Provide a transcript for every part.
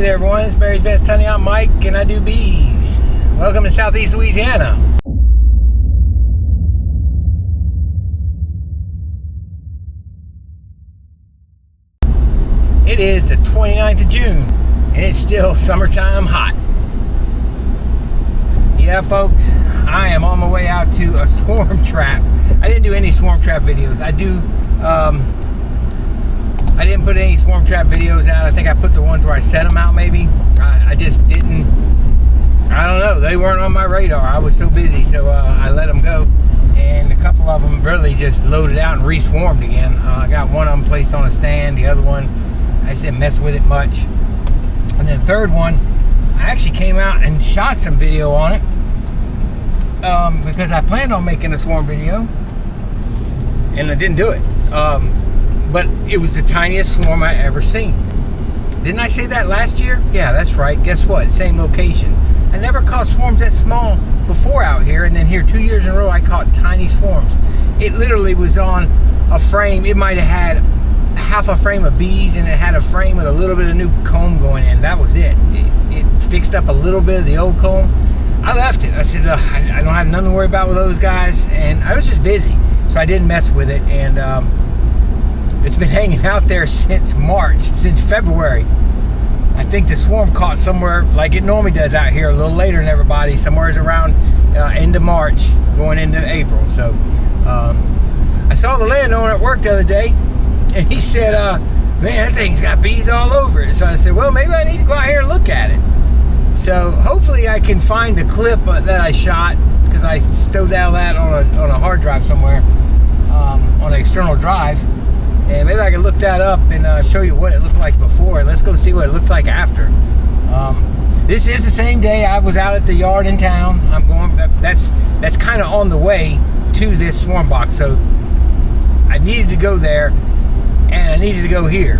there everyone, it's Barry's Best Honey. I'm Mike and I do bees. Welcome to Southeast Louisiana. It is the 29th of June and it's still summertime hot. Yeah folks, I am on my way out to a swarm trap. I didn't do any swarm trap videos. I didn't put any swarm trap videos out. I think I put the ones where I set them out maybe. I just didn't, I don't know, they weren't on my radar. I was so busy, so I let them go. And a couple of them really just loaded out and re-swarmed again. I got one of them placed on a stand, the other one, I just didn't mess with it much. And then the third one, I actually came out and shot some video on it because I planned on making a swarm video and I didn't do it. But it was the tiniest swarm I ever seen. Didn't I say that last year? Yeah, that's right. Guess what? Same location. I never caught swarms that small before out here, and then here 2 years in a row I caught tiny swarms. It literally was on a frame. It might have had half a frame of bees and it had a frame with a little bit of new comb going in. That was it. It fixed up a little bit of the old comb. I left it. I said, I don't have nothing to worry about with those guys, and I was just busy, so I didn't mess with it. And it's been hanging out there since March, since February. I think the swarm caught somewhere like it normally does out here, a little later than everybody, somewhere around end of March, going into April. So I saw the landowner at work the other day, and he said, man, that thing's got bees all over it. So I said, well, maybe I need to go out here and look at it. So hopefully I can find the clip that I shot, because I stowed that on a hard drive somewhere, on an external drive. And maybe I can look that up and show you what it looked like before, and let's go see what it looks like after. This is the same day I was out at the yard in town. I'm going. That's kind of on the way to this swarm box, so I needed to go there, and I needed to go here.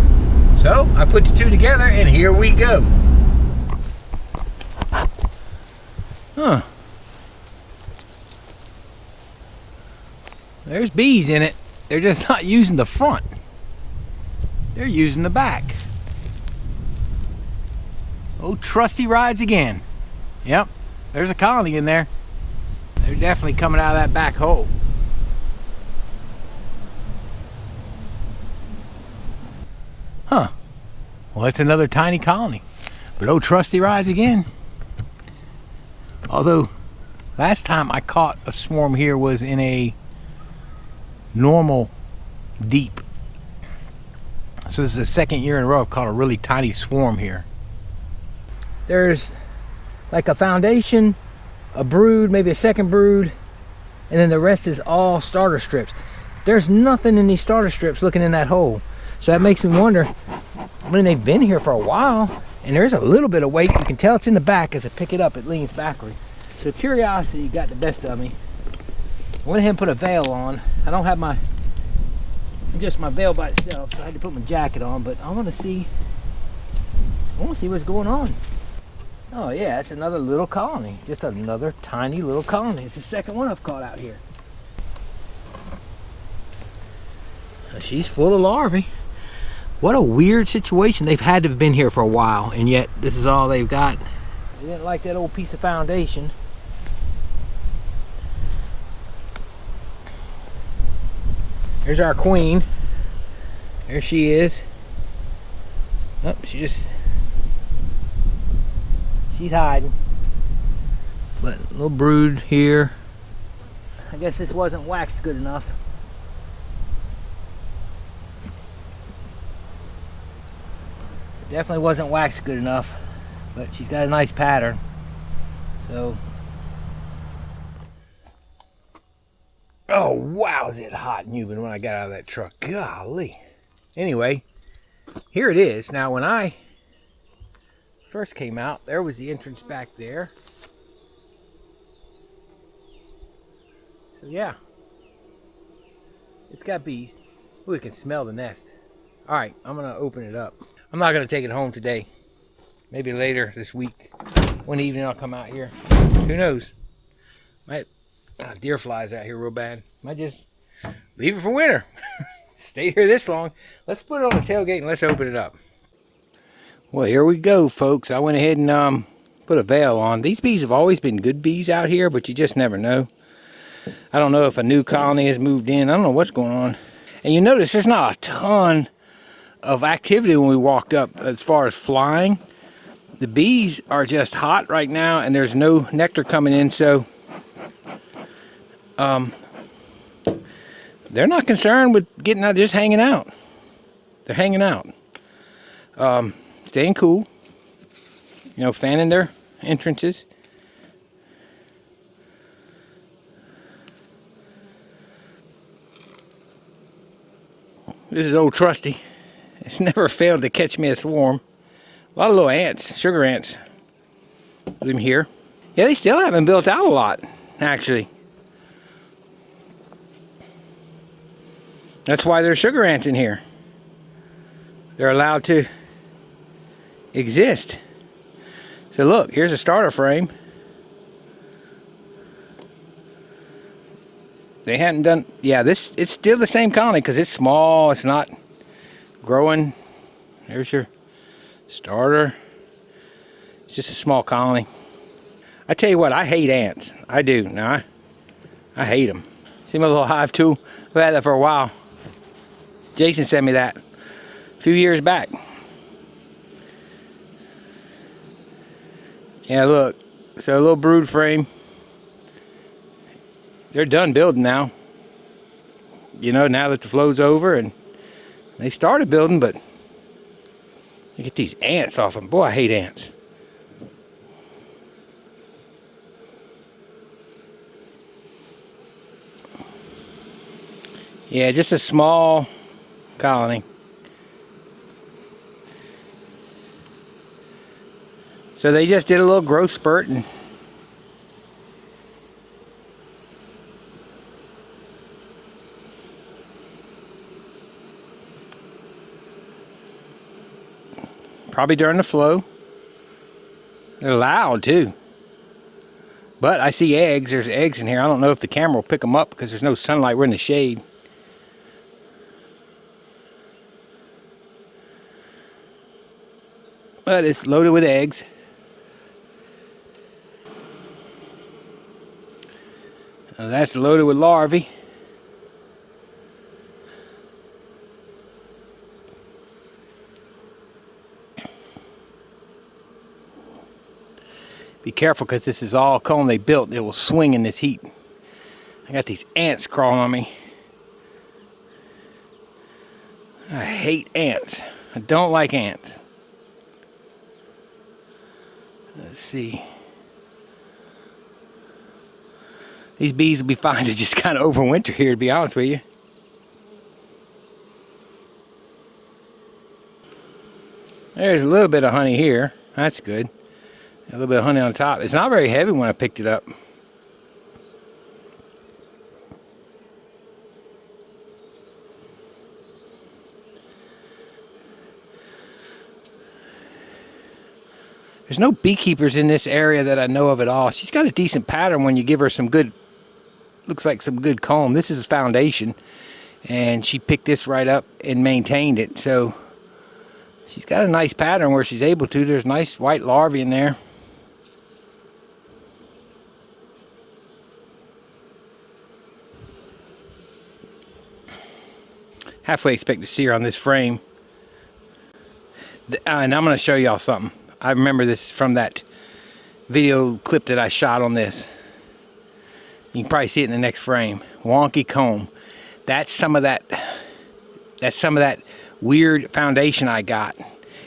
So I put the two together, and here we go. Huh? There's bees in it. They're just not using the front. They're using the back. Oh, Trusty rides again. Yep, there's a colony in there. They're definitely coming out of that back hole. Huh. Well, it's another tiny colony. But oh, Trusty rides again. Although, last time I caught a swarm here was in a normal deep. So this is the second year in a row I've caught a really tiny swarm here. There's like a foundation, a brood, maybe a second brood, and then the rest is all starter strips. There's nothing in these starter strips looking in that hole. So that makes me wonder, I mean, they've been here for a while, and there's a little bit of weight. You can tell it's in the back. As I pick it up, it leans backward. So curiosity got the best of me. I went ahead and put a veil on. I don't have just my veil by itself, so I had to put my jacket on, but I want to see what's going on. Oh yeah, it's another little colony. Just another tiny little colony. It's the second one I've caught out here. She's full of larvae. What a weird situation. They've had to have been here for a while, and yet this is all they've got. They didn't like that old piece of foundation. There's our queen. There she is. Oh, she's hiding. But a little brood here. I guess this wasn't waxed good enough. It definitely wasn't waxed good enough. But she's got a nice pattern. So. Oh wow, is it hot and humid when I got out of that truck. Golly. Anyway, here it is. Now when I first came out, there was the entrance back there. So yeah, it's got bees. Ooh, we can smell the nest. All right, I'm gonna open it up. I'm not gonna take it home today. Maybe later this week. One evening I'll come out here. Who knows? Might deer flies out here real bad. Might just leave it for winter. Stay here this long. Let's put it on the tailgate and let's open it up. Well, here we go, folks. I went ahead and put a veil on. These bees have always been good bees out here, but you just never know. I don't know if a new colony has moved in. I don't know what's going on. And you notice there's not a ton of activity when we walked up as far as flying. The bees are just hot right now, and there's no nectar coming in, so they're not concerned with getting out, just hanging out. They're hanging out. Staying cool. You know, fanning their entrances. This is old Trusty. It's never failed to catch me a swarm. A lot of little ants, sugar ants. Live here. Yeah, they still haven't built out a lot, actually. That's why there's sugar ants in here. They're allowed to exist. So look, here's a starter frame. They hadn't done, yeah, it's still the same colony because it's small, it's not growing. There's your starter. It's just a small colony. I tell you what, I hate ants. I do. Now, I hate them. See my little hive tool? I've had that for a while. Jason sent me that a few years back. Yeah, look. So a little brood frame. They're done building now. You know, now that the flow's over, and they started building, but you get these ants off them. Boy, I hate ants. Yeah, just a small colony. So they just did a little growth spurt, and probably during the flow. They're loud too. But I see eggs. There's eggs in here. I don't know if the camera will pick them up because there's no sunlight. We're in the shade. But it's loaded with eggs. Now that's loaded with larvae. Be careful because this is all comb they built. It will swing in this heat. I got these ants crawling on me. I hate ants. I don't like ants. Let's see. These bees will be fine to just kind of overwinter here, to be honest with you. There's a little bit of honey here. That's good. A little bit of honey on top. It's not very heavy when I picked it up. There's no beekeepers in this area that I know of at all. She's got a decent pattern when you give her some good, looks like some good comb. This is a foundation, and she picked this right up and maintained it. So she's got a nice pattern where she's able to. There's nice white larvae in there. Halfway expect to see her on this frame. And I'm going to show y'all something. I remember this from that video clip that I shot on this. You can probably see it in the next frame. Wonky comb. That's some of that weird foundation I got.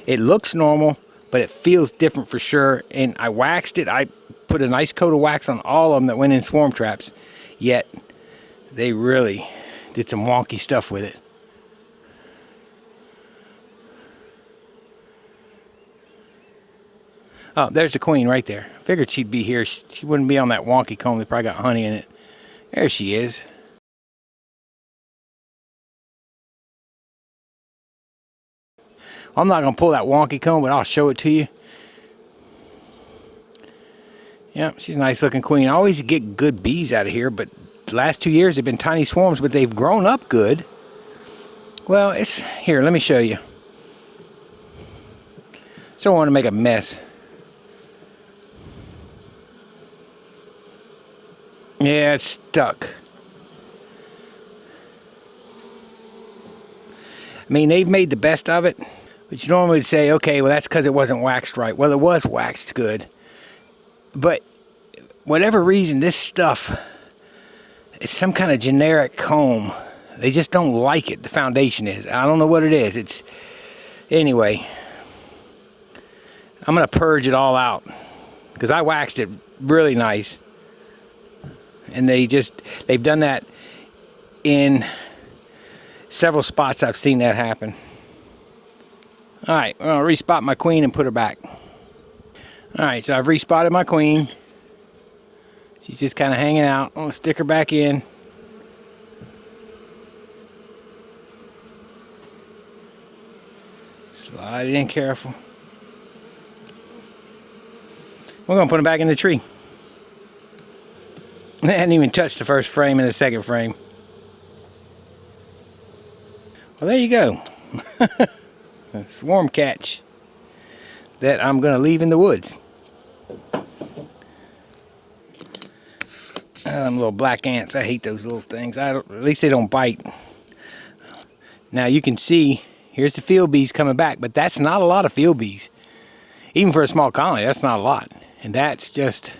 It looks normal, but it feels different for sure. And I waxed it. I put a nice coat of wax on all of them that went in swarm traps. Yet they really did some wonky stuff with it. Oh, there's the queen right there. Figured she'd be here. She wouldn't be on that wonky comb. They probably got honey in it. There she is. I'm not going to pull that wonky comb, but I'll show it to you. Yeah, she's a nice looking queen. I always get good bees out of here, but the last 2 years they've been tiny swarms, but they've grown up good. Well, it's here. Let me show you. So I want to make a mess. Yeah, it's stuck. I mean, they've made the best of it, but you normally would say, okay, well, that's because it wasn't waxed right. Well, it was waxed good. But whatever reason, this stuff is some kind of generic comb. They just don't like it. The foundation is. I don't know what it is. Anyway, I'm going to purge it all out because I waxed it really nice. And they've done that in several spots. I've seen that happen. All right, I'm gonna respot my queen and put her back. All right, so I've respotted my queen. She's just kind of hanging out. I'm gonna stick her back in. Slide it in careful. We're gonna put them back in the tree. They hadn't even touched the first frame and the second frame. Well, there you go. A swarm catch that I'm going to leave in the woods. Little black ants. I hate those little things. At least they don't bite. Now you can see, here's the field bees coming back, but that's not a lot of field bees. Even for a small colony, that's not a lot. And that's just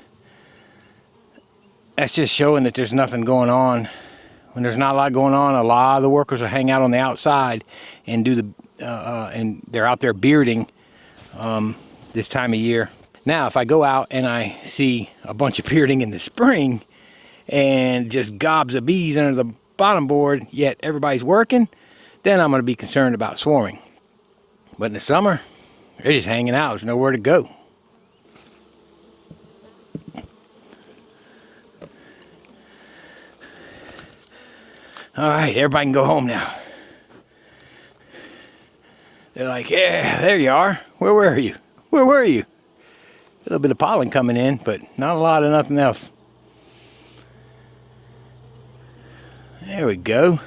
showing that there's nothing going on. When there's not a lot going on, a lot of the workers will hang out on the outside and do and they're out there bearding this time of year. Now, if I go out and I see a bunch of bearding in the spring and just gobs of bees under the bottom board, yet everybody's working, then I'm going to be concerned about swarming. But in the summer, they're just hanging out. There's nowhere to go. All right, everybody can go home now. They're like, yeah, there you are. Where were you? Where were you? A little bit of pollen coming in, but not a lot of nothing else. There we go.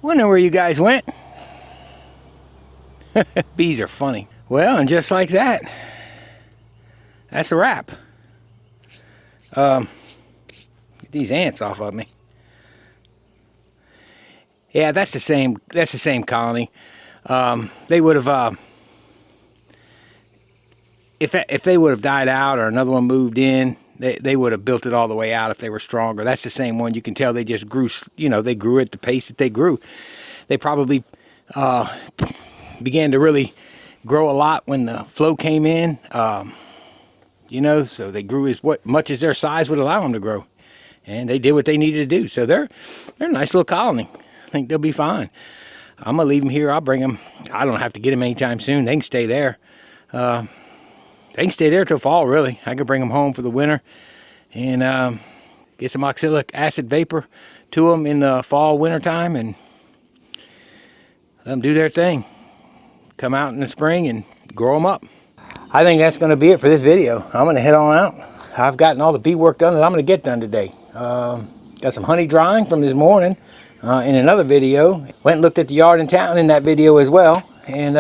Wonder where you guys went. Bees are funny. Well, and just like that, that's a wrap. Get these ants off of me. Yeah, that's the same colony. They would have, if they would have died out or another one moved in, they would have built it all the way out if they were stronger. That's the same one. You can tell they just grew, they grew at the pace that they grew. They probably began to really grow a lot when the flow came in, so they grew much as their size would allow them to grow. And they did what they needed to do. So they're a nice little colony. I think they'll be fine. I'm going to leave them here. I'll bring them. I don't have to get them anytime soon. They can stay there. They can stay there till fall, really. I could bring them home for the winter and get some oxalic acid vapor to them in the fall, winter time, and let them do their thing. Come out in the spring and grow them up. I think that's going to be it for this video. I'm going to head on out. I've gotten all the bee work done that I'm going to get done today. Got some honey drying from this morning in another video. Went and looked at the yard in town in that video as well. And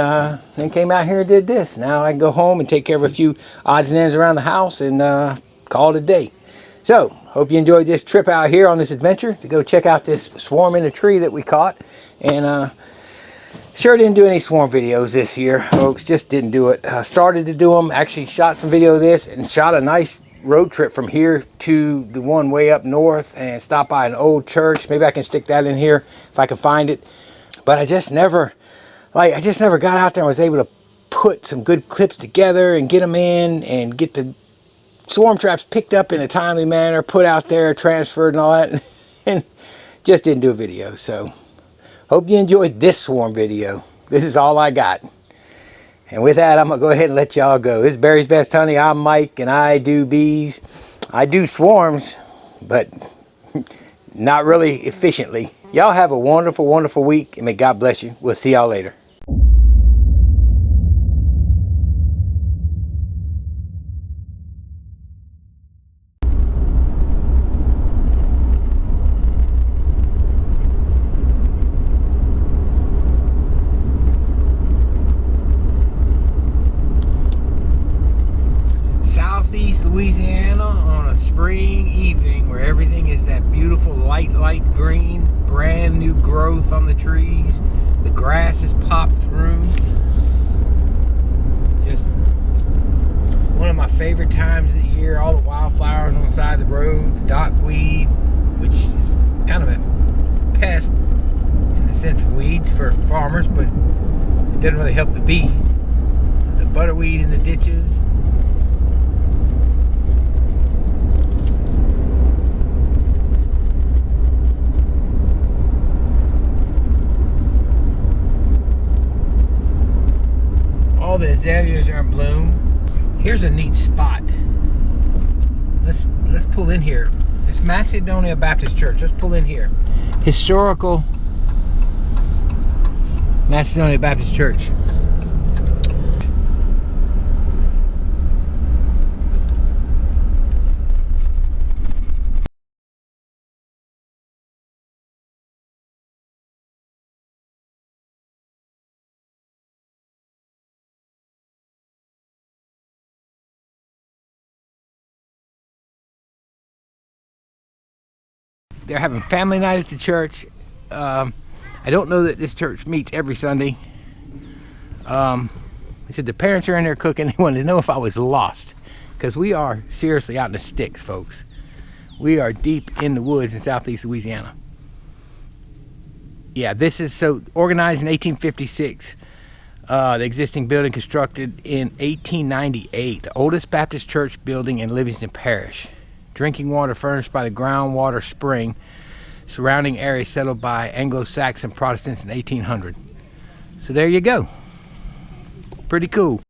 then came out here and did this. Now I can go home and take care of a few odds and ends around the house and call it a day. So, hope you enjoyed this trip out here on this adventure to go check out this swarm in a tree that we caught. And sure didn't do any swarm videos this year, folks. Just didn't do it. Started to do them. Actually shot some video of this and shot a nice road trip from here to the one way up north and stopped by an old church. Maybe I can stick that in here if I can find it. But I just never got out there and was able to put some good clips together and get them in and get the swarm traps picked up in a timely manner, put out there, transferred and all that, and just didn't do a video. So hope you enjoyed this swarm video. This is all I got. And with that, I'm going to go ahead and let y'all go. This is Barry's Best Honey. I'm Mike, and I do bees. I do swarms, but not really efficiently. Y'all have a wonderful, wonderful week, and may God bless you. We'll see y'all later. Louisiana on a spring evening where everything is that beautiful light green, brand new growth on the trees. The grass is popped through. Just one of my favorite times of the year. All the wildflowers on the side of the road, the dockweed, which is kind of a pest in the sense of weeds for farmers, but it doesn't really help the bees. The butterweed in the ditches. All the azaleas are in bloom. Here's a neat spot. Let's pull in here. It's Macedonia Baptist Church. Let's pull in here. Historical Macedonia Baptist Church. They're having family night at the church. I don't know that this church meets every Sunday. They said the parents are in there cooking. They wanted to know if I was lost, because we are seriously out in the sticks, folks. We are deep in the woods in southeast Louisiana. Yeah, this is so organized in 1856. The existing building constructed in 1898. The oldest Baptist church building in Livingston Parish. Drinking water furnished by the groundwater spring. Surrounding area settled by Anglo-Saxon Protestants in 1800. So there you go. Pretty cool.